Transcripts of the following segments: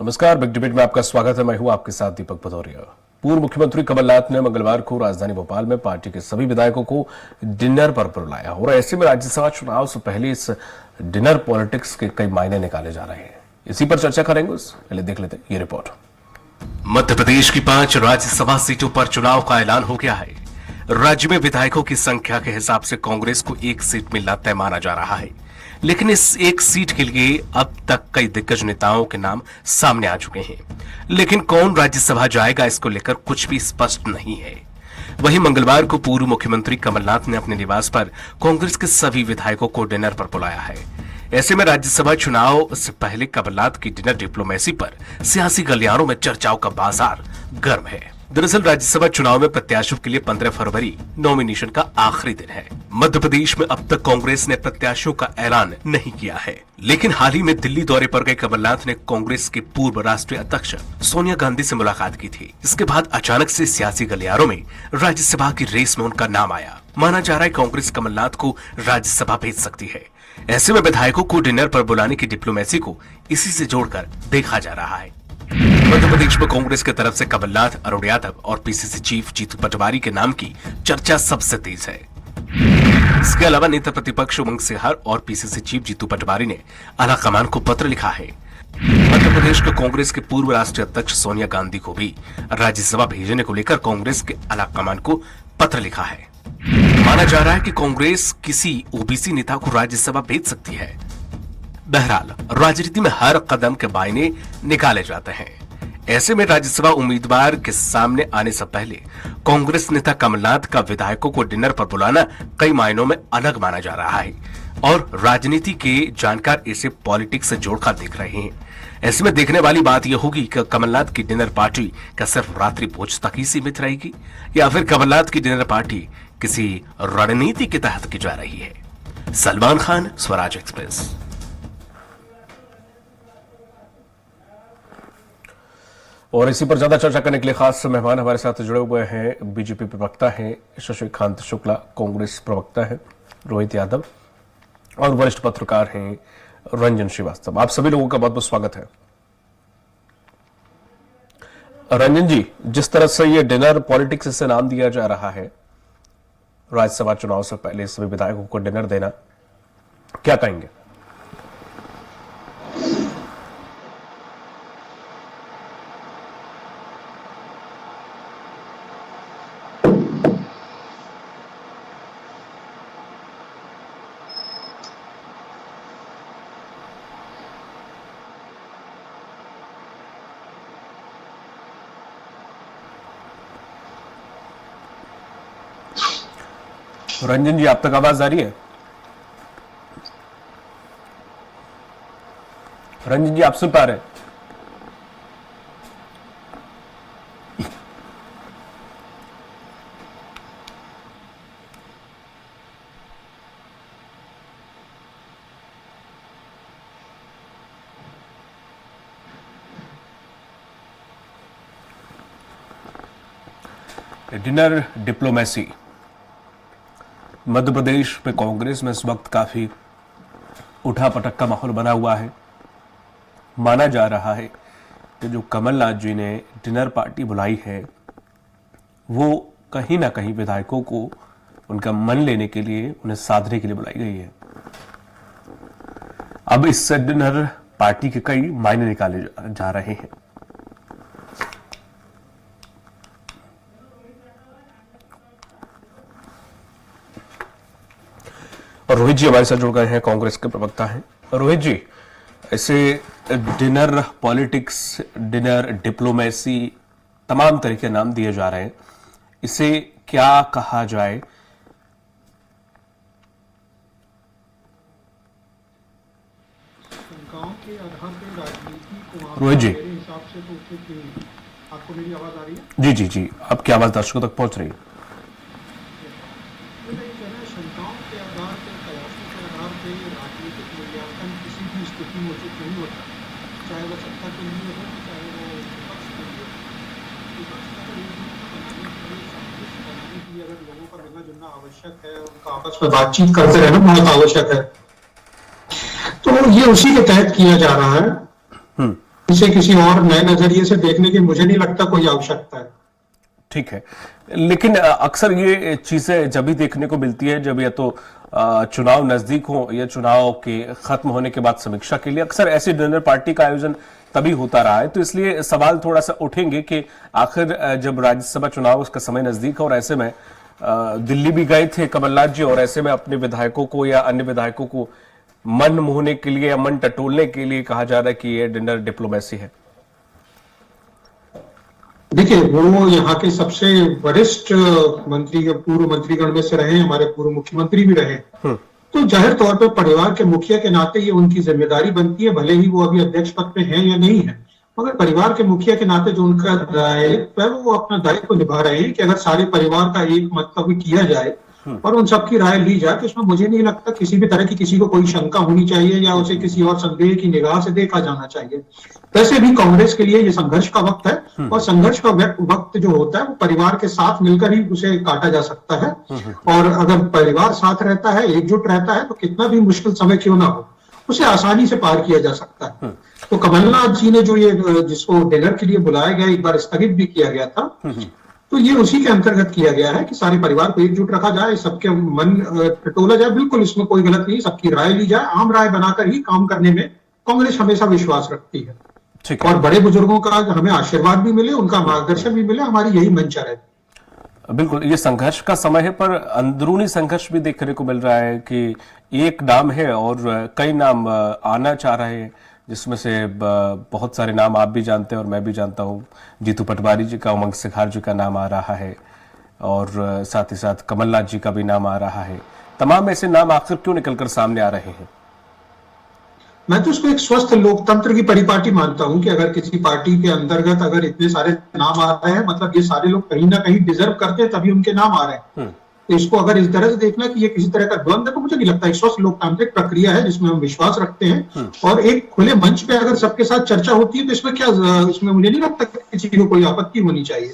नमस्कार, big debate में आपका स्वागत है। मैं हूं आपके साथ दीपक भदौरिया। पूर्व मुख्यमंत्री कमलनाथ ने मंगलवार को राजधानी भोपाल में पार्टी के सभी विधायकों को डिनर पर बुलाया और ऐसे में राज्यसभा चुनाव से पहले इस डिनर पॉलिटिक्स के कई मायने निकाले जा रहे हैं। इसी पर चर्चा करेंगे। पहले देख लेते हैं ये रिपोर्ट। मध्य प्रदेश की 5 राज्यसभा सीटों पर चुनाव का ऐलान हो गया है। राज्य में विधायकों की संख्या के हिसाब से कांग्रेस को एक सीट मिलना तय माना जा रहा है, लेकिन इस एक सीट के लिए अब तक कई दिग्गज नेताओं के नाम सामने आ चुके हैं, लेकिन कौन राज्यसभा जाएगा इसको लेकर कुछ भी स्पष्ट नहीं है। वहीं मंगलवार को पूर्व मुख्यमंत्री कमलनाथ ने अपने निवास पर कांग्रेस के सभी विधायकों को डिनर पर बुलाया है। ऐसे में राज्यसभा चुनाव से पहले कमलनाथ की डिनर डिप्लोमेसी पर सियासी गलियारों में चर्चाओं का बाजार गर्म है। दरअसल राज्यसभा चुनाव में प्रत्याशियों के लिए 15 फरवरी नॉमिनेशन का आखिरी दिन है। मध्य प्रदेश में अब तक कांग्रेस ने प्रत्याशियों का ऐलान नहीं किया है, लेकिन हाल ही में दिल्ली दौरे पर गए कमलनाथ ने कांग्रेस के पूर्व राष्ट्रीय अध्यक्ष सोनिया गांधी से मुलाकात की थी। इसके बाद अचानक से सियासी गलियारों में राज्यसभा की रेस में उनका नाम आया। माना जा रहा है कांग्रेस कमलनाथ को राज्यसभा भेज सकती है। ऐसे में विधायकों को डिनर पर बुलाने की डिप्लोमेसी को इसी से जोड़कर देखा जा रहा है। मध्य प्रदेश में कांग्रेस की तरफ से कमलनाथ, अरुण यादव और पीसीसी चीफ जीतू पटवारी के नाम की चर्चा सबसे तेज है। इसके अलावा नेता प्रतिपक्ष उमंग सिंघार और पीसीसी चीफ जीतू पटवारी ने आलाकमान को पत्र लिखा है। मध्य प्रदेश के कांग्रेस के पूर्व राष्ट्रीय अध्यक्ष सोनिया गांधी को भी राज्यसभा भेजने को लेकर कांग्रेस के आलाकमान को पत्र लिखा है। माना जा रहा है कि कांग्रेस किसी ओबीसी नेता को राज्यसभा भेज सकती है। बहरहाल राजनीति में हर कदम के मायने निकाले जाते हैं। ऐसे में राज्यसभा उम्मीदवार के सामने आने से पहले कांग्रेस नेता कमलनाथ का विधायकों को डिनर पर बुलाना कई मायनों में अलग माना जा रहा है और राजनीति के जानकार इसे पॉलिटिक्स से जोड़कर देख रहे हैं। ऐसे में देखने वाली बात यह होगी कि कमलनाथ की डिनर पार्टी क्या सिर्फ रात्रि भोज तक ही सीमित रहेगी या फिर कमलनाथ की डिनर पार्टी किसी रणनीति के तहत की जा रही है। सलमान खान, स्वराज एक्सप्रेस। और इसी पर ज्यादा चर्चा करने के लिए खास मेहमान हमारे साथ जुड़े हुए हैं। बीजेपी प्रवक्ता हैं शशिकांत शुक्ला, कांग्रेस प्रवक्ता है रोहित यादव और वरिष्ठ पत्रकार हैं रंजन श्रीवास्तव। आप सभी लोगों का बहुत बहुत स्वागत है। रंजन जी, जिस तरह से ये डिनर पॉलिटिक्स से नाम दिया जा रहा है, राज्यसभा चुनाव से पहले सभी विधायकों को डिनर देना, क्या कहेंगे? रंजन जी, आप तक आवाज आ रही है? रंजन जी, आप सुन पा रहे हैं? डिनर डिप्लोमेसी मध्य प्रदेश में कांग्रेस में इस वक्त काफी उठापटक का माहौल बना हुआ है। माना जा रहा है कि जो कमलनाथ जी ने डिनर पार्टी बुलाई है वो कहीं ना कहीं विधायकों को उनका मन लेने के लिए, उन्हें साधने के लिए बुलाई गई है। अब इस डिनर पार्टी के कई मायने निकाले जा रहे हैं। और रोहित जी हमारे साथ जुड़ गए हैं, कांग्रेस के प्रवक्ता हैं। रोहित जी, ऐसे डिनर पॉलिटिक्स, डिनर डिप्लोमेसी, तमाम तरह के नाम दिए जा रहे हैं, इसे क्या कहा जाए? गांव के आधार पर राजनीति को रोहित जी, मेरे हिसाब से तो उचित। आपको मेरी आवाज आ रही है? जी जी जी, आपकी आवाज दर्शकों तक पहुंच रही है। शंकाओं के आधार पर, कयासों के आधार पर राजनीतिक मूल्यांकन किसी भी स्थिति में उचित नहीं होता, चाहे वो सत्ता के लिए हो, चाहे वो विपक्ष के लिए। विपक्ष का तो एक बनाने के लिए, सामंजस्य बनाने के लिए अगर लोगों का मिलना जुलना आवश्यक है, उनका आपस में बातचीत करते रहना बहुत आवश्यक है, तो ये उसी के तहत किया जा रहा है। इसे किसी और नए नजरिए से देखने की मुझे नहीं लगता कोई आवश्यकता है। ठीक है, लेकिन अक्सर ये चीजें जब भी देखने को मिलती है जब या तो चुनाव नजदीक हो या चुनाव के खत्म होने के बाद समीक्षा के लिए अक्सर ऐसी डिनर पार्टी का आयोजन तभी होता रहा है। तो इसलिए सवाल थोड़ा सा उठेंगे कि आखिर जब राज्यसभा चुनाव उसका समय नजदीक है और ऐसे में दिल्ली भी गए थे कमलनाथ जी, और ऐसे में अपने विधायकों को या अन्य विधायकों को मन मोहने के लिए या मन टटोलने के लिए कहा जा रहा है कि ये डिनर डिप्लोमेसी है। देखिए, वो यहाँ के सबसे वरिष्ठ मंत्री, पूर्व मंत्रीगण में से रहे, हमारे पूर्व मुख्यमंत्री भी रहे। तो जाहिर तौर पर परिवार के मुखिया के नाते ये उनकी जिम्मेदारी बनती है, भले ही वो अभी अध्यक्ष पद पे हैं या नहीं है, मगर परिवार के मुखिया के नाते जो उनका दायित्व है वो अपना दायित्व निभा रहे हैं कि अगर सारे परिवार का एक मंतव्य किया जाए और उन सबकी राय ली जाए तो इसमें मुझे नहीं लगता किसी भी तरह की किसी को कोई शंका होनी चाहिए या उसे किसी और संदेह की निगाह से देखा जाना चाहिए। वैसे भी कांग्रेस के लिए ये संघर्ष का वक्त है और संघर्ष का वक्त जो होता है वो परिवार के साथ मिलकर ही उसे काटा जा सकता है। और अगर परिवार साथ रहता है, एकजुट रहता है, तो कितना भी मुश्किल समय क्यों ना हो उसे आसानी से पार किया जा सकता है। तो कमलनाथ जी ने जो ये जिसको डिनर के लिए बुलाया गया, एक बार स्थगित भी किया गया था, तो ये उसी के अंतर्गत किया गया है कि सारे परिवार को एकजुट रखा जाए, सबके मन टटोला जाए। बिल्कुल इसमें कोई गलत नहीं, सबकी राय ली जाए, आम राय बनाकर ही काम करने में कांग्रेस हमेशा विश्वास रखती है। और बड़े बुजुर्गों का हमें आशीर्वाद भी मिले, उनका मार्गदर्शन भी मिले, हमारी यही मंशा है। बिल्कुल, ये संघर्ष का समय है, पर अंदरूनी संघर्ष भी देखने को मिल रहा है कि एक नाम है और कई नाम आना चाह रहे हैं, जिसमें से बहुत सारे नाम आप भी जानते हैं और मैं भी जानता हूं। जीतू पटवारी जी का, उमंग सिखार जी का नाम आ रहा है और साथ ही साथ कमलनाथ जी का भी नाम आ रहा है। तमाम ऐसे नाम आखिर क्यों निकलकर सामने आ रहे हैं? मैं तो उसको एक स्वस्थ लोकतंत्र की परिपाटी मानता हूं कि अगर किसी पार्टी के अंतर्गत अगर इतने सारे नाम आ रहे हैं, मतलब ये सारे लोग कहीं ना कहीं डिजर्व करते हैं तभी उनके नाम आ रहे हैं। तो इसको अगर इस तरह से देखना कि ये किसी तरह का द्वंद है तो मुझे नहीं लगता। एक स्वस्थ लोकतांत्रिक प्रक्रिया है जिसमें हम विश्वास रखते हैं और एक खुले मंच पे अगर सबके साथ चर्चा होती है तो इसमें क्या, इसमें मुझे नहीं लगता कि किसी को कोई आपत्ति होनी चाहिए।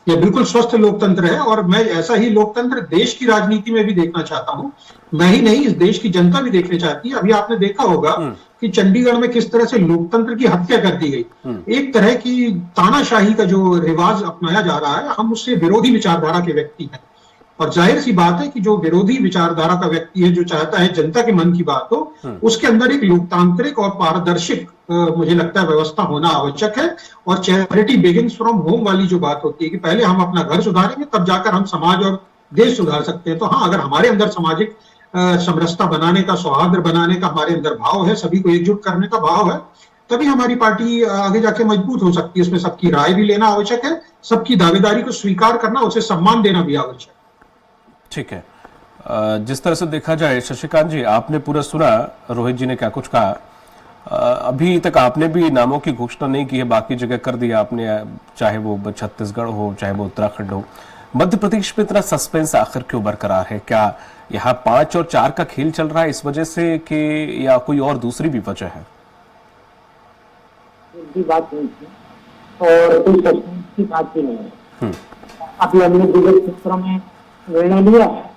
यह बिल्कुल स्वस्थ लोकतंत्र है और मैं ऐसा ही लोकतंत्र देश की राजनीति में भी देखना चाहता हूं। मैं ही नहीं, इस देश की जनता भी देखना चाहती है। अभी आपने देखा होगा कि चंडीगढ़ में किस तरह से लोकतंत्र की हत्या कर दी गई। एक तरह की तानाशाही का जो रिवाज अपनाया जा रहा है, हम उससे विरोधी विचारधारा के व्यक्ति हैं और जाहिर सी बात है कि जो विरोधी विचारधारा का व्यक्ति है, जो चाहता है जनता के मन की बात हो, उसके अंदर एक लोकतांत्रिक और पारदर्शिक मुझे लगता है व्यवस्था होना आवश्यक है। और चैरिटी बिगिंस फ्रॉम होम वाली जो बात होती है कि पहले हम अपना घर सुधारेंगे तब जाकर हम समाज और देश सुधार सकते हैं। तो हाँ, अगर हमारे अंदर सामाजिक समरसता बनाने का, सौहार्द बनाने का हमारे अंदर भाव है, सभी को एकजुट करने का भाव है, तभी हमारी पार्टी आगे जाके मजबूत हो सकती है। इसमें सबकी राय भी लेना आवश्यक है, सबकी दावेदारी को स्वीकार करना, उसे सम्मान देना भी आवश्यक है। ठीक है, जिस तरह से देखा जाए शशिकांत जी, आपने पूरा सुना रोहित जी ने क्या कुछ कहा। अभी तक आपने भी नामों की घोषणा नहीं की है, बाकी जगह कर दिया आपने, चाहे वो छत्तीसगढ़ हो चाहे वो उत्तराखंड हो। मध्य प्रदेश में इतना सस्पेंस आखिर क्यों बरकरार है? क्या यहाँ 5 और 4 का खेल चल रहा है इस वजह से कि या कोई और दूसरी भी वजह है? बात नहीं थी और कोई सस्पेंस की बात ही नहीं है। अभी हमने विगत सूत्रों में निर्णय लिया है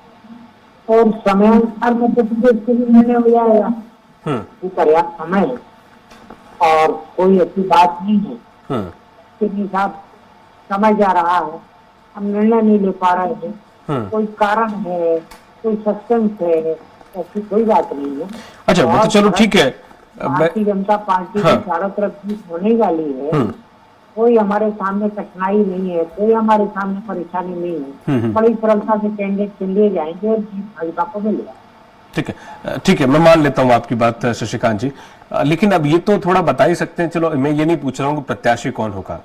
और समयानुसार मध्य प्रदेश के लिए निर्णय हो जाएगा। पर्याप्त समय है और कोई ऐसी बात नहीं है कि साहब समय जा रहा है, हम निर्णय नहीं ले पा रहे हैं, कोई कारण है, कोई सस्पेंस है, ऐसी कोई बात नहीं है। अच्छा, वो तो चलो ठीक है। भारतीय जनता पार्टी की चारों तरफ जीत होने वाली है, कोई हमारे सामने कठिनाई नहीं है, कोई हमारे सामने परेशानी नहीं है। बड़ी सरलता से कैंडिडेट चुन लिए जाएंगे और जीत भाजपा को मिलेगा। ठीक है, ठीक है, मैं मान लेता हूं आपकी बात शशिकांत जी, लेकिन अब ये तो थोड़ा बता ही सकते हैं। चलो, मैं ये नहीं पूछ रहा हूँ कि प्रत्याशी कौन होगा,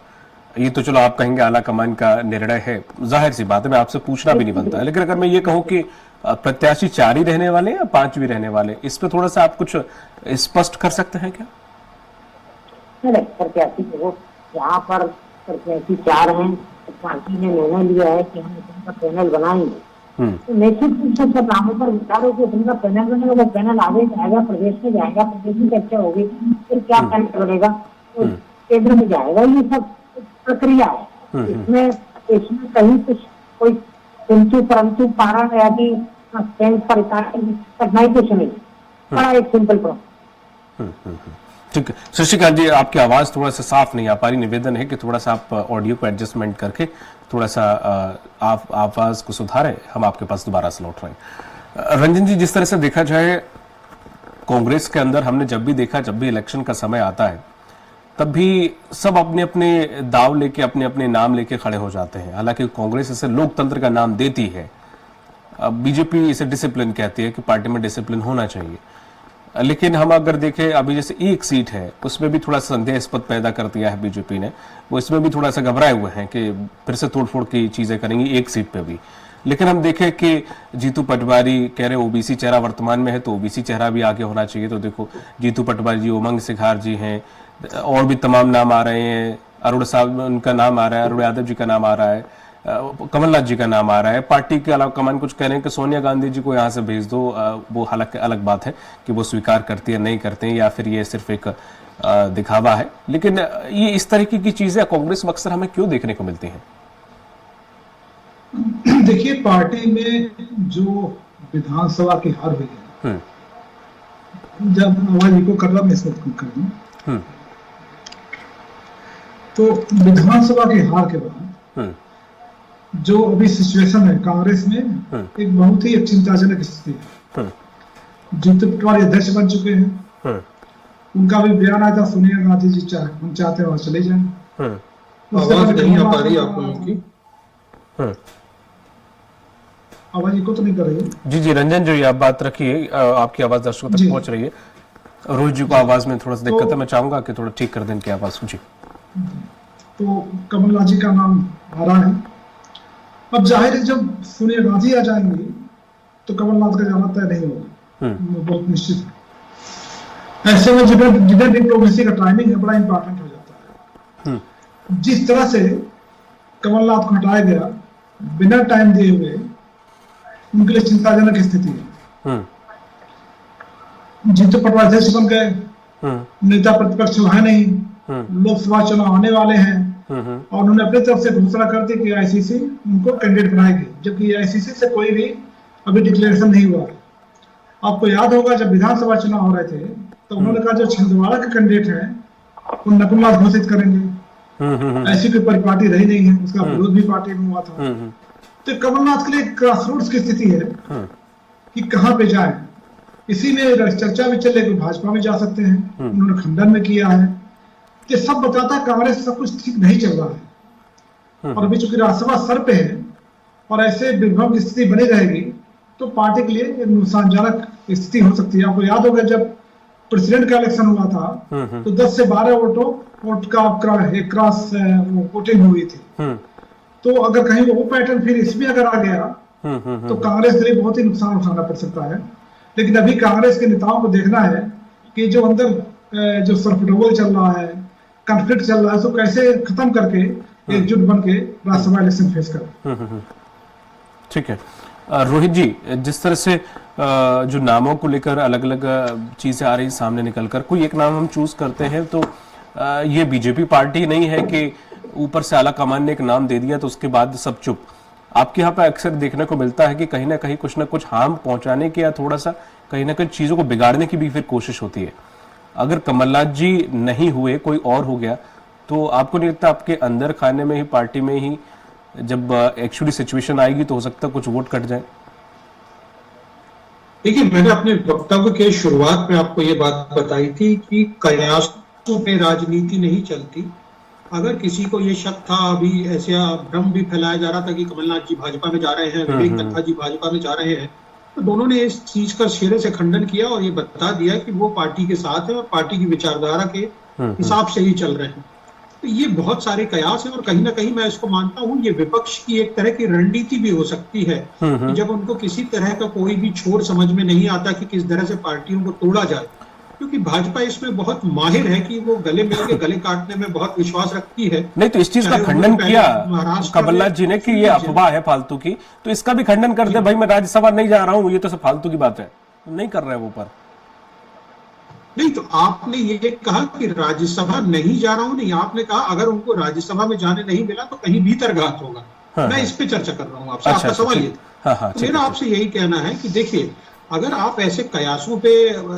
ये तो चलो आप कहेंगे आला कमान का निर्णय है, जाहिर सी बात है, मैं आपसे पूछना भी नहीं बनता है। लेकिन अगर मैं ये कहूँ कि प्रत्याशी 4 ही रहने वाले या 5 भी रहने वाले, इस पे थोड़ा सा आप कुछ स्पष्ट कर सकते हैं क्या? नहीं, प्रत्याशी देखो, यहाँ पर प्रत्याशी 4 हैं, पार्टी ने निर्णय लिया है कि हम इनका पैनल बनाएंगे। तो निश्चित रूप से सब नामों पर विचार हो कि उनका पैनल बनेगा, वो पैनल आगे जाएगा, प्रदेश में जाएगा, प्रदेश में चर्चा होगी, फिर क्या पैनल बनेगा, तो केंद्र में जाएगा। ये सब प्रक्रिया है, इसमें कहीं कुछ कोई किंतु परंतु कारण या कि कठिनाई कुछ नहीं, बड़ा एक सिंपल प्रोसेस। ठीक है शशिकांत जी, आपकी आवाज थोड़ा सा साफ नहीं आ पा रही, निवेदन है कि थोड़ा सा आप ऑडियो को एडजस्टमेंट करके थोड़ा सा आप आवाज को सुधारें, हम आपके पास दोबारा से लौट रहे हैं। रंजन जी, जिस तरह से देखा जाए कांग्रेस के अंदर हमने जब भी देखा, जब भी इलेक्शन का समय आता है तब भी सब अपने अपने दाव लेके अपने अपने नाम लेके खड़े हो जाते हैं। हालांकि कांग्रेस इसे लोकतंत्र का नाम देती है, बीजेपी इसे डिसिप्लिन कहती है कि पार्टी में डिसिप्लिन होना चाहिए। लेकिन हम अगर देखें अभी जैसे एक सीट है उसमें भी थोड़ा संदेहास्पद पैदा कर दिया है बीजेपी ने, वो इसमें भी थोड़ा सा घबराए हुए हैं कि फिर से तोड़फोड़ की चीजें करेंगी एक सीट पे भी। लेकिन हम देखें कि जीतू पटवारी कह रहे ओबीसी चेहरा वर्तमान में है तो ओबीसी चेहरा भी आगे होना चाहिए। तो देखो जीतू पटवारी जी, उमंग सिखार जी हैं, और भी तमाम नाम आ रहे हैं, अरुण साहब उनका नाम आ रहा है, अरुण यादव जी का नाम आ रहा है, कमलनाथ जी का नाम आ रहा है। पार्टी के अलावा कमान कुछ कह रहे हैं कि सोनिया गांधी जी को यहाँ से भेज दो। वो हालांकि अलग बात है कि वो स्वीकार करती है नहीं करते हैं, या फिर ये सिर्फ एक दिखावा है। लेकिन ये इस तरीके की चीजें कांग्रेस में अक्सर हमें क्यों देखने को मिलती हैं? देखिए, पार्टी में जो विधानसभा की हार हुई है, जब आवाज को कर रहा मैं इसको कर दूं, तो विधानसभा की हार के बाद जो अभी सिचुएशन है कांग्रेस में, एक बहुत ही चिंताजनक स्थिति है। जीतू पटवारी अध्यक्ष बन चुके हैं, उनका भी बयान आया था सोनिया गांधी जी हम चाहते हैं वहां चले जाए। आवाज नहीं आ पा रही आपको उनकी, आवाज को तो नहीं कर रही। जी रंजन जी, आप बात रखिए, आपकी आवाज दर्शकों तक पहुंच रही है। रोहित जी को आवाज में थोड़ा सा दिक्कत है, मैं चाहूंगा कि थोड़ा ठीक कर दें इनकी आवाज जी। तो कमलनाथ जी का नाम आ रहा है। अब जाहिर है जब सोनिया गांधी आ जाएंगी तो कमलनाथ का जाना तय नहीं होगा, बहुत निश्चित है। ऐसे में जिधर डिप्लोमेसी का टाइमिंग है बड़ा इंपॉर्टेंट हो जाता है। जिस तरह से कमलनाथ को हटाया गया बिना टाइम दिए हुए, उनके लिए चिंताजनक स्थिति है। जीतू पटवारी अध्यक्ष बन गए, नेता प्रतिपक्ष है नहीं, लोकसभा चुनाव आने वाले हैं, और उन्होंने अपनी तरफ से घोषणा कर दी कि आईसीसी उनको कैंडिडेट बनाएगी, जबकि आईसीसी से कोई भी अभी डिक्लेरेशन नहीं हुआ। आपको याद होगा जब विधानसभा चुनाव हो रहे थे तो उन्होंने कहा जो छिंदवाड़ा के कैंडिडेट हैं वो नकुलनाथ घोषित करेंगे। ऐसी कोई परिपाटी रही नहीं है, उसका विरोध भी पार्टी में हुआ था। तो कमलनाथ के लिए क्रॉसरोड्स की स्थिति है कि कहां पे जाए। इसी में चर्चा भी चले कि भाजपा में जा सकते हैं, उन्होंने खंडन में किया है। ये सब बताता है कांग्रेस सब कुछ ठीक नहीं चल रहा है, और अभी चूंकि राज्यसभा सर पे है और ऐसे विभ्रम की स्थिति बनी रहेगी तो पार्टी के लिए नुकसानजनक स्थिति हो सकती है। आपको याद होगा जब प्रेसिडेंट का इलेक्शन हुआ था तो 10 से 12 वोट का क्रॉस वोटिंग हुई थी। तो अगर कहीं वो पैटर्न फिर इसमें अगर आ गया तो कांग्रेस के लिए बहुत ही नुकसान उठाना पड़ सकता है। लेकिन अभी कांग्रेस के नेताओं को देखना है कि जो अंदर जो सरफटोल चल रहा है, कॉन्फ्लिक्ट चल रहा है, उसको कैसे खत्म करके एकजुट बन के राज्यसभा इलेक्शन फेस करें। ठीक है रोहित जी, जिस तरह से जो नामों को लेकर अलग अलग चीजें आ रही सामने निकलकर, कोई एक नाम हम चूज करते हैं तो ये बीजेपी पार्टी नहीं है कि ऊपर से आला कमान ने एक नाम दे दिया तो उसके बाद सब चुप। आपके यहाँ पे अक्सर देखने को मिलता है कि कहीं ना कहीं कुछ ना कुछ हार्म पहुंचाने की या थोड़ा सा कहीं ना कहीं चीजों को बिगाड़ने की भी फिर कोशिश होती है। अगर कमलनाथ जी नहीं हुए, कोई और हो गया, तो आपको नहीं लगता आपके अंदर खाने में ही, पार्टी में ही जब एक्चुअली सिचुएशन आएगी तो हो सकता है कुछ वोट कट जाए? देखिए, मैंने अपने वक्तव्य के शुरुआत में आपको ये बात बताई थी कि कयासों पे राजनीति नहीं चलती। अगर किसी को ये शक था, अभी ऐसे भ्रम भी फैलाया जा रहा था कि कमलनाथ जी भाजपा में जा रहे हैं, विवेक दत्ता जी भाजपा में जा रहे हैं, तो दोनों ने इस चीज का सिरे से खंडन किया और ये बता दिया कि वो पार्टी के साथ है और पार्टी की विचारधारा के हिसाब से ही चल रहे हैं। तो ये बहुत सारे कयास है और कहीं ना कहीं मैं इसको मानता हूँ ये विपक्ष की एक तरह की रणनीति भी हो सकती है कि जब उनको किसी तरह का कोई भी छोर समझ में नहीं आता कि किस तरह से पार्टियों को तोड़ा जाए, क्योंकि भाजपा इसमें बहुत माहिर है कि वो गले मिल के गले काटने में बहुत विश्वास रखती है। नहीं तो इस चीज का खंडन किया कमलनाथ जी ने कि ये अफवाह है फालतू की, तो इसका भी खंडन कर दे भाई मैं राज्यसभा नहीं जा रहा हूँ, ये तो सब फालतू की बात है, नहीं कर रहे हैं वो। पर नहीं, तो आपने ये कहा कि राज्यसभा नहीं जा रहा हूं, नहीं, आपने कहा अगर उनको राज्यसभा में जाने नहीं मिला तो कहीं भीतरघात होगा। मैं इस पे चर्चा कर रहा हूं आपसे। आपका सवाल ये था। मेरा आपसे यही कहना है कि देखिए, अगर आप ऐसे कयासों पे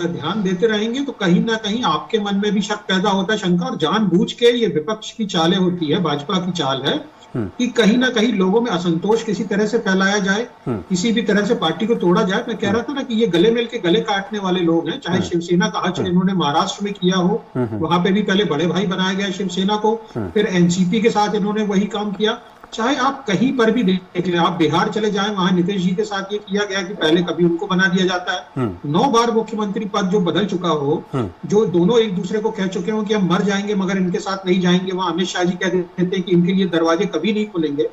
ध्यान देते रहेंगे तो कहीं ना कहीं आपके मन में भी शक पैदा होता है, शंका, और जानबूझ के ये विपक्ष की चालें होती है, भाजपा की चाल है कि कहीं ना कहीं लोगों में असंतोष किसी तरह से फैलाया जाए, किसी भी तरह से पार्टी को तोड़ा जाए। मैं कह रहा था ना कि ये गले मिल के गले काटने वाले लोग हैं, चाहे शिवसेना का हज इन्होंने महाराष्ट्र में किया हो, वहां पे भी पहले बड़े भाई बनाया गया शिवसेना को, फिर एनसीपी के साथ इन्होंने वही काम किया, चाहे आप कहीं पर भी देख लें, आप बिहार चले जाएं, वहां नीतीश जी के साथ ये किया गया कि पहले कभी उनको बना दिया जाता है, 9 बार मुख्यमंत्री पद जो बदल चुका हो, जो दोनों एक दूसरे को कह चुके हो कि हम मर जाएंगे मगर इनके साथ नहीं जाएंगे, वहां अमित शाह जी कह देते हैं कि इनके लिए दरवाजे कभी नहीं खुलेंगे।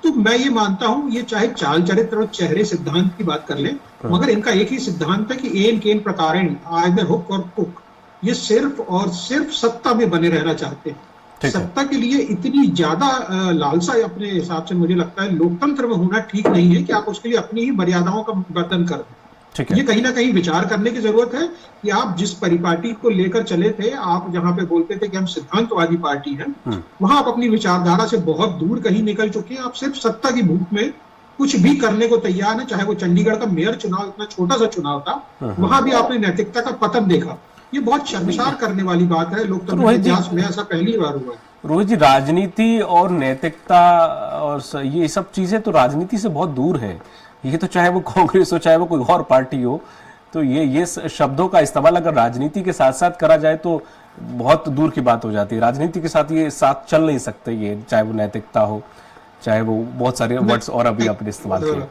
तो मैं ये मानता हूं, ये चाहे चाल चरित्र और चेहरे सिद्धांत की बात कर लें, मगर इनका एक ही सिद्धांत है कि एन केन प्रकारेण, आइदर हुक और पुक, ये सिर्फ और सिर्फ सत्ता में बने रहना चाहते हैं। सत्ता के लिए इतनी ज्यादा लालसा अपने हिसाब से मुझे लगता है लोकतंत्र में होना ठीक नहीं है कि आप उसके लिए अपनी ही मर्यादाओं का वर्णन कर दें। ये कहीं ना कहीं विचार करने की जरूरत है कि आप जिस परिपाटी को लेकर चले थे, आप जहां पे बोलते थे कि हम सिद्धांतवादी पार्टी हैं, वहां आप अपनी विचारधारा से बहुत दूर कहीं निकल चुके हैं। आप सिर्फ सत्ता की भूख में कुछ भी करने को तैयार है, चाहे वो चंडीगढ़ का मेयर चुनाव, इतना छोटा सा चुनाव था, वहां भी आपने नैतिकता का पतन देखा। ये बहुत शर्मसार करने वाली बात है लोकतंत्र के इतिहास में, ऐसा पहली बार हुआ है। रोहित जी, राजनीति और नैतिकता और ये सब चीजें तो राजनीति से बहुत दूर है। ये तो चाहे वो कांग्रेस हो, चाहे वो कोई और पार्टी हो, तो ये शब्दों का इस्तेमाल अगर राजनीति के साथ साथ करा जाए तो बहुत दूर की बात हो जाती है। राजनीति के साथ ये साथ चल नहीं सकते, ये चाहे वो नैतिकता हो, चाहे वो बहुत सारे वर्ड्स और अभी आपने इस्तेमाल किए।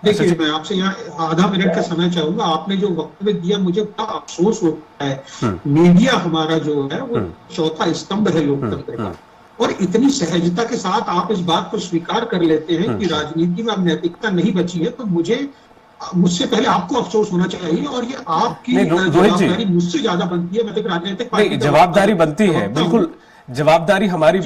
देखिए, मैं आपसे यहाँ आधा मिनट का समय चाहूंगा। आपने जो वक्तव्य दिया, मुझे बड़ा अफसोस होता है। मीडिया हमारा जो है वो चौथा स्तंभ है लोकतंत्र का, और इतनी सहजता के साथ आप इस बात को स्वीकार कर लेते हैं कि राजनीति में अब नैतिकता नहीं बची है, तो मुझसे पहले आपको अफसोस होना चाहिए, और ये आपकी जवाबदारी मुझसे ज्यादा बनती है। मैं तो राजनीतिक पार्टी जवाबदारी बनती है, बिल्कुल जवाबदारी हमारी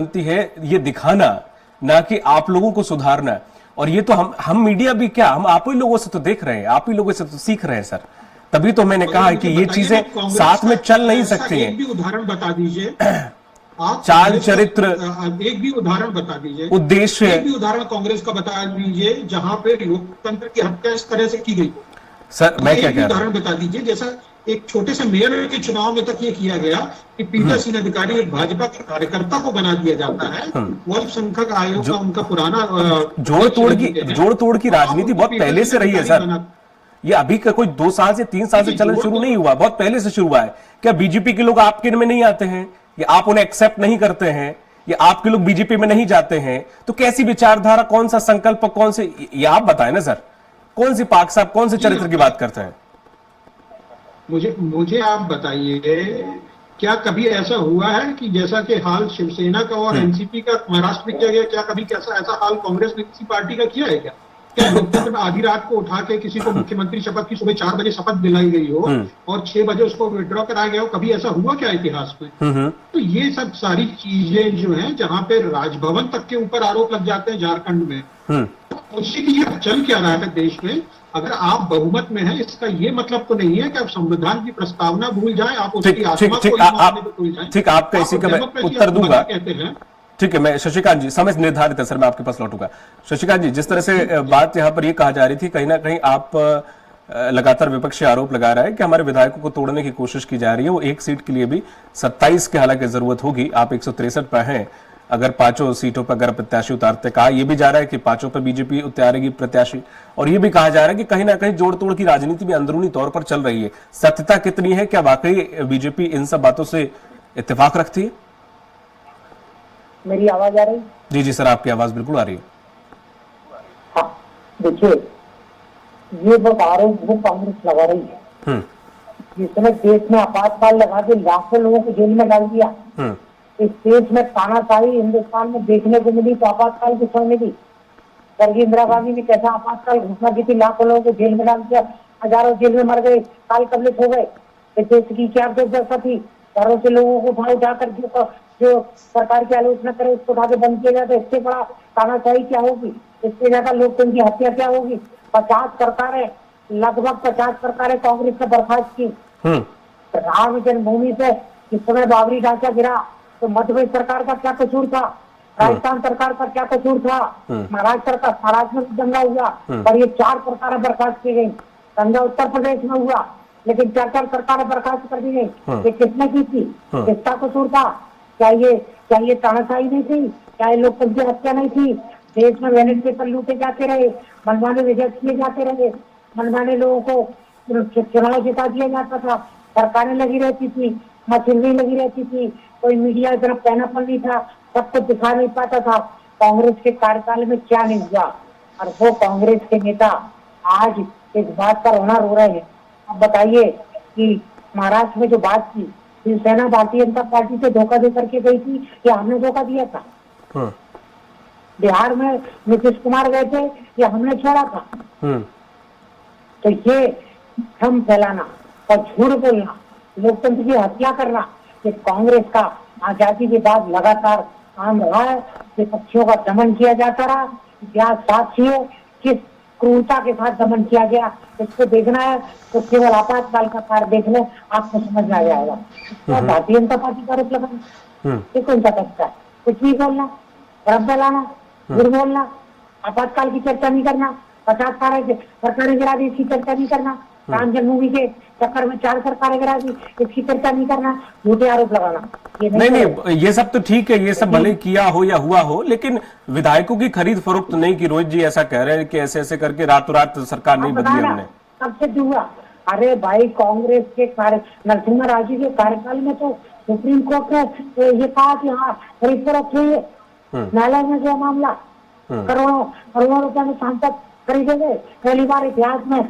बनती है ये दिखाना, ना कि आप लोगों को सुधारना। और ये तो हम मीडिया भी क्या, हम आप ही लोगों से तो देख रहे हैं, आप ही लोगों से तो सीख रहे हैं सर। तभी तो मैंने कहा कि ये चीजें साथ में चल नहीं सकती हैं। एक भी उदाहरण बता दीजिए आप, चाल चरित्र, एक भी उदाहरण बता दीजिए, उद्देश्य, एक भी उदाहरण कांग्रेस का बता दीजिए जहां पे लोकतंत्र की हत्या इस तरह से की गई। सर मैं क्या कह रहा हूं, उदाहरण बता दीजिए। जैसा एक छोटे से मेयर के चुनाव में तक ये किया गया कि पीठासीन अधिकारी एक भाजपा के कार्यकर्ता को बना दिया जाता है। अल्पसंख्यक आयोग का उनका पुराना जोड़ तोड़ की राजनीति बहुत पहले से रही है सर। ये अभी का कोई 2 साल से 3 साल से चलन शुरू नहीं हुआ, बहुत पहले से शुरू हुआ है। क्या बीजेपी के लोग आपके में नहीं आते हैं, या आप उन्हें एक्सेप्ट नहीं करते हैं, या आपके लोग बीजेपी में नहीं जाते हैं? तो कैसी विचारधारा, कौन सा संकल्प, कौन से, ये आप बताएं ना सर, कौन सी पाक साहब कौन से चरित्र की बात करते हैं? मुझे आप बताइए, क्या कभी ऐसा हुआ है कि जैसा कि हाल शिवसेना का और एनसीपी का महाराष्ट्र में किया गया, क्या कभी ऐसा हाल कांग्रेस ने किसी पार्टी का किया है क्या? क्या लोकतंत्र में आधी रात को उठा के किसी को मुख्यमंत्री शपथ की सुबह 4 बजे शपथ दिलाई गई हो और 6 बजे उसको विड्रॉ कराया गया हो? कभी ऐसा हुआ क्या इतिहास में? तो ये सब सारी चीजें जो हैं, जहां पे राजभवन तक के ऊपर आरोप लग जाते हैं झारखंड में, उसी की चल क्या रहा है देश में? अगर आप बहुमत में हैं, इसका ये मतलब तो नहीं है कि आप संविधान की प्रस्तावना भूल जाएं, आप उसकी आत्मा को मानने को भूल जाएं। ठीक, आपका इसी का मैं उत्तर दूंगा। कहते हैं, ठीक है, मैं शशिकांत जी, समय निर्धारित है सर, मैं आपके पास लौटूंगा। शशिकांत जी, जिस तरह से बात यहाँ पर ये कहा जा रही थी, कहीं ना कहीं आप लगातार विपक्षी आरोप लगा रहा है कि हमारे विधायकों को तोड़ने की कोशिश की जा रही है। वो एक सीट के लिए भी 27 की हालांकि जरूरत होगी, आप 163 पर हैं। अगर 5 सीटों पर अगर प्रत्याशी उतारते, कहा यह भी जा रहा है कि 5 पर बीजेपी उतारेगी प्रत्याशी, और यह भी कहा जा रहा है कि कहीं ना कहीं जोड़ तोड़ की राजनीति भी अंदरूनी तौर पर चल रही है। सत्यता कितनी है? क्या वाकई बीजेपी इन सब बातों से इत्तेफाक रखती है? मेरी आवाज आ रही? जी जी सर, आपकी आवाज बिल्कुल आ रही है। हाँ, देखिए, ये बहुत आरोप वो कांग्रेस लगा रही है, जिसने देश में आपातकाल लगा के लाखों लोगों को जेल में डाल दिया। इस देश में तानाशाही हिंदुस्तान में देखने को मिली तो आपातकाल की समय मिली। स्वर्गीय इंदिरा गांधी ने कैसा आपातकाल घोषणा की थी, लाखों लोगों को जेल में डाल दिया, हजारों जेल में मर गए, काल कबलित हो गए। देश की क्या दुर्दशा थी, घरों से लोगों को उठा कर जो सरकार की आलोचना करे उसको उठा के बंद किया जाए, तो इससे बड़ा तानाशाही क्या होगी, इससे ज्यादा लोकतंत्र की हत्या क्या होगी? 50 सरकारें, लगभग 50 सरकारें कांग्रेस ने बर्खास्त की। राम जन्मभूमि पे जिस समय बाबरी ढांचा गिरा तो मध्य प्रदेश सरकार का क्या कसूर था? राजस्थान सरकार का क्या कसूर था? महाराष्ट्र में दंगा हुआ और ये 4 सरकारें बर्खास्त की गई। दंगा उत्तर प्रदेश में हुआ लेकिन 4 सरकारें बर्खास्त कर दी गई। ये किसने की थी? किसका कसूर था? क्या ये तानाशाही नहीं थी? क्या ये लोकतंत्र हत्या नहीं थी? देश में बैलेट पेपर लूटे जाते रहे, मनमाने रिजेक्ट किए जाते रहे, मनमाने लोगों को चुनाव जिता दिया जाता था, सरकारें लगी रहती थी, मशीनरी लगी रहती थी, कोई मीडिया इतना पैनापन नहीं था, सब कुछ दिखा नहीं पाता था। कांग्रेस के कार्यकाल में क्या नहीं हुआ? और वो कांग्रेस के नेता आज इस बात पर होना रो रहे हैं। अब बताइए कि महाराष्ट्र में जो बात की, शिवसेना भारतीय जनता पार्टी से धोखा दे करके गई थी या हमने धोखा दिया था? बिहार में नीतीश कुमार गए थे या हमने छोड़ा था? तो ये भ्रम फैलाना और झूठ बोलना, लोकतंत्र की हत्या करना, ये कांग्रेस का आजादी के बाद लगातार काम रहा है। विपक्षियों का दमन किया जाता रहा। इतिहास साक्षी है किस क्रूरता के साथ दमन किया गया। इसको देखना है तो केवल आपातकाल का कार्य देख ले, आपको समझ में आ जाएगा। तो भारतीय जनता पार्टी का आरोप लगाना ये कौन सा तरीका है? कुछ भी बोलना, भ्रम फैलाना, झूठ बोलना, आपातकाल की चर्चा नहीं करना, 50 सरकारें गिरा दी इसकी चर्चा नहीं करना, राम जन्मभूमि के चक्कर में 4 सरकारें गिरा दी इसकी चर्चा नहीं करना, झूठे आरोप लगाना। ये नहीं, ये सब तो ठीक है, ये सब भले किया हो या हुआ हो, लेकिन विधायकों की खरीद फरोख्त नहीं की। रोहित जी ऐसा कह रहे हैं कि ऐसे ऐसे करके रातों रात सरकार नहीं बदली हमने। कब से हुआ? अरे भाई, कांग्रेस के नरसिम्हा राव जी के कार्यकाल में तो सुप्रीम कोर्ट ने ये कहा कि हाँ खरीद फरोख्त हुई है। न्यायालय में जो मामला करोड़ों रुपए में सांसद खरीदे गए, पहली बार इतिहास में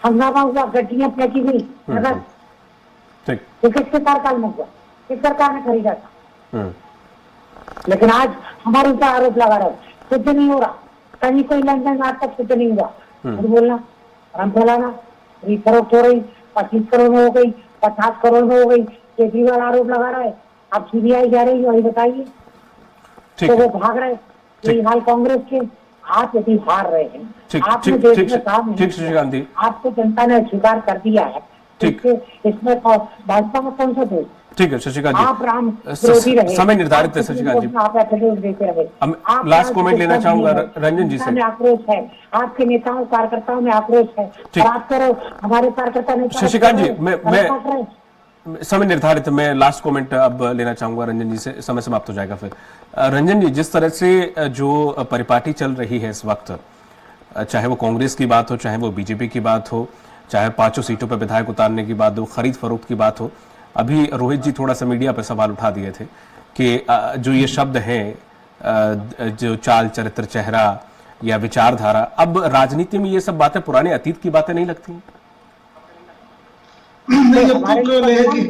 हंगामा हुआ, गड्डियां फेंकी गई, नगर किसके कार्यकाल में हुआ? किस सरकार ने खरीदा था? लेकिन आज हमारे ऊपर आरोप लगा रहे, सिद्ध नहीं हो रहा, कहीं कोई लेनदेन आज तक सिद्ध नहीं हुआ। बोलना, भ्रम फैलाना, खरीद फरोख्त हो रही, 25 करोड़ में हो गई, 50 करोड़ में हो गई, केजरीवाल आरोप लगा रहा है, अब सीबीआई जा रही है, वही बताइए। तो वो भाग रहे। यही हाल कांग्रेस के, आप यदि हार रहे हैं, आपने देश में काम नहीं किया, आपको जनता ने स्वीकार कर दिया है, इसमें भाजपा में कौन सा दोष? ठीक है शशिकांत जी, आप राम विरोधी रहे, समय निर्धारित है शशिकांत जी, आप एफिडेविट देते रहे। आप लास्ट कमेंट लेना चाहूंगा रंजन जी से। आक्रोश है, आपके नेताओं कार्यकर्ताओं में आक्रोश है, और आप करो हमारे कार्यकर्ता नेता। शशिकांत जी, मैं समय निर्धारित है, मैं लास्ट कमेंट अब लेना चाहूंगा रंजन जी से, समय समाप्त हो जाएगा फिर। रंजन जी, जिस तरह से जो परिपाटी चल रही है इस वक्त, चाहे वो कांग्रेस की बात हो, चाहे वो बीजेपी की बात हो, चाहे 5 सीटों पर विधायक उतारने की बात हो, खरीद फरोख्त की बात हो, अभी रोहित जी थोड़ा सा मीडिया पर सवाल उठा दिए थे कि जो ये शब्द हैं, जो चाल चरित्र चेहरा या विचारधारा, अब राजनीति में ये सब बातें पुराने अतीत की बातें नहीं लगती? नहीं, अब तो है कि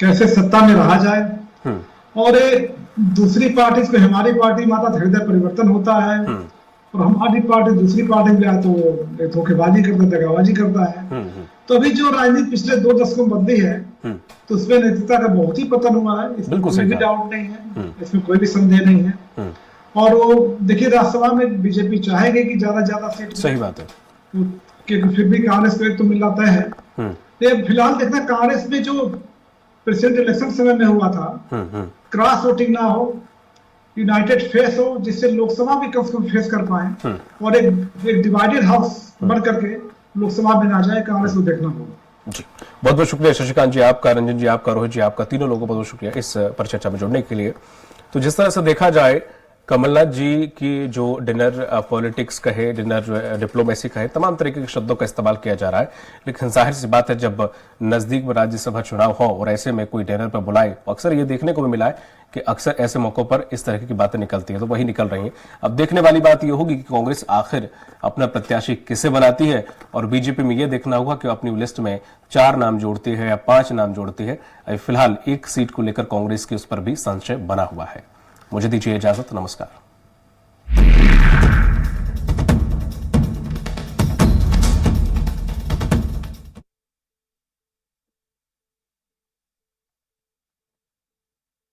कैसे सत्ता में रहा जाए, और दूसरी पार्टी में हमारी पार्टी में आता हृदय परिवर्तन होता है, और हमारी पार्टी दूसरी पार्टी में आए तो धोखेबाजी करता, दगाबाजी करता है। तो अभी जो राजनीति पिछले 2 दशकों में बदली है, तो उसमें नेतृत्व का बहुत ही पतन हुआ है, इसमें कोई भी डाउट नहीं है, इसमें कोई भी संदेह नहीं है। और वो देखिए, राज्यसभा में बीजेपी चाहेगी कि ज्यादा सीट, सही बात है, फिर भी कांग्रेस को एक तो मिल जाता है। तो फिलहाल देखना, कांग्रेस में जो प्रेसिडेंट इलेक्शन समय में हुआ था, क्रॉस वोटिंग ना हो, यूनाइटेड फेस हो, जिससे लोकसभा भी कम से कम फेस कर पाए, और एक डिवाइडेड हाउस बन करके लोकसभा में ना जाए, कांग्रेस को देखना होगा। जी, बहुत बहुत शुक्रिया शशिकांत जी आपका, रंजन जी आपका, रोहित जी आपका, तीनों लोगों को बहुत शुक्रिया इस पर चर्चा में जुड़ने के लिए। तो जिस तरह से देखा जाए, कमलनाथ जी की जो डिनर पॉलिटिक्स कहे, डिनर डिप्लोमेसी कहे, तमाम तरीके के शब्दों का इस्तेमाल किया जा रहा है, लेकिन जाहिर सी बात है जब नजदीक में राज्यसभा चुनाव हो और ऐसे में कोई डिनर पर बुलाए, तो अक्सर ये देखने को भी मिला है कि अक्सर ऐसे मौकों पर इस तरह की बातें निकलती हैं, तो वही निकल रही हैं। अब देखने वाली बात यह होगी कि कांग्रेस आखिर अपना प्रत्याशी किसे बनाती है, और बीजेपी में यह देखना होगा कि अपनी लिस्ट में 4 नाम जोड़ती है या 5 नाम जोड़ती है। फिलहाल 1 सीट को लेकर कांग्रेस की उस पर भी संशय बना हुआ है। मुझे दीजिए इजाजत, नमस्कार।